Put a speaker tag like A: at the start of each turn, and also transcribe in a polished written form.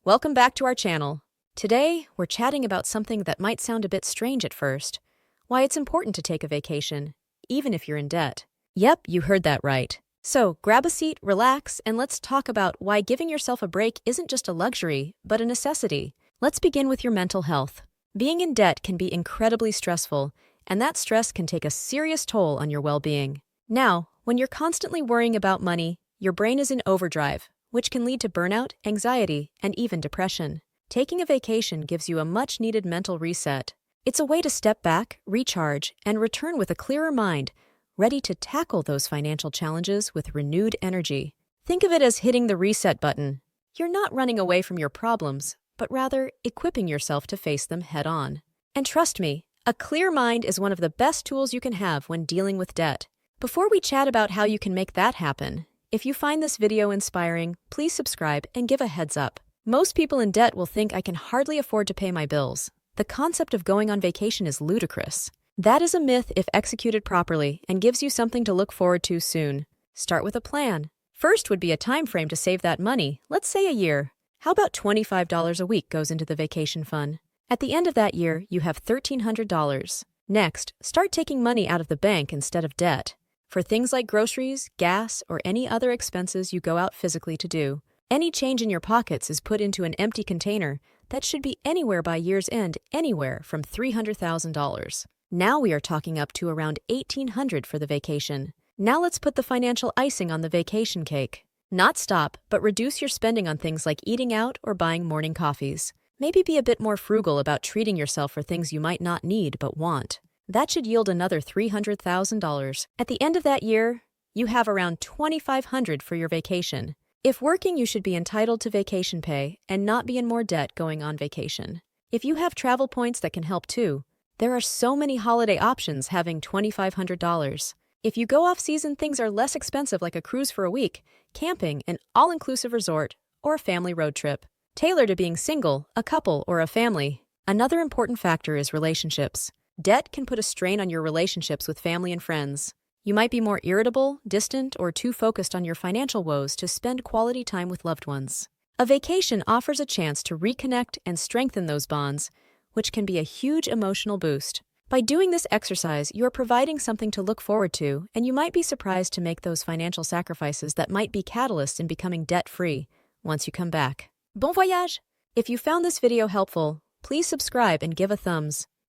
A: Welcome back to our channel. Today, we're chatting about something that might sound a bit strange at first. Why it's important to take a vacation, even if you're in debt. Yep, you heard that right. So, grab a seat, relax, and let's talk about why giving yourself a break isn't just a luxury, but a necessity. Let's begin with your mental health. Being in debt can be incredibly stressful, and that stress can take a serious toll on your well-being. Now, when you're constantly worrying about money, your brain is in overdrive, which can lead to burnout, anxiety, and even depression. Taking a vacation gives you a much-needed mental reset. It's a way to step back, recharge, and return with a clearer mind, ready to tackle those financial challenges with renewed energy. Think of it as hitting the reset button. You're not running away from your problems, but rather equipping yourself to face them head-on. And trust me, a clear mind is one of the best tools you can have when dealing with debt. Before we chat about how you can make that happen, if you find this video inspiring, please subscribe and give a heads up. Most people in debt will think I can hardly afford to pay my bills. The concept of going on vacation is ludicrous. That is a myth if executed properly and gives you something to look forward to soon. Start with a plan. First would be a time frame to save that money, let's say a year. How about $25 a week goes into the vacation fund? At the end of that year, you have $1,300. Next, start taking money out of the bank instead of debt. For things like groceries, gas, or any other expenses you go out physically to do, any change in your pockets is put into an empty container that should be anywhere by year's end, anywhere from $300,000. Now we are talking up to around $1,800 for the vacation. Now let's put the financial icing on the vacation cake. Not stop, but reduce your spending on things like eating out or buying morning coffees. Maybe be a bit more frugal about treating yourself for things you might not need but want. That should yield another $300,000. At the end of that year, you have around $2,500 for your vacation. If working, you should be entitled to vacation pay and not be in more debt going on vacation. If you have travel points that can help too, there are so many holiday options having $2,500. If you go off-season, things are less expensive like a cruise for a week, camping, an all-inclusive resort, or a family road trip. Tailored to being single, a couple, or a family. Another important factor is relationships. Debt can put a strain on your relationships with family and friends. You might be more irritable, distant, or too focused on your financial woes to spend quality time with loved ones. A vacation offers a chance to reconnect and strengthen those bonds, which can be a huge emotional boost. By doing this exercise, you are providing something to look forward to, and you might be surprised to make those financial sacrifices that might be catalysts in becoming debt-free once you come back. Bon voyage! If you found this video helpful, please subscribe and give a thumbs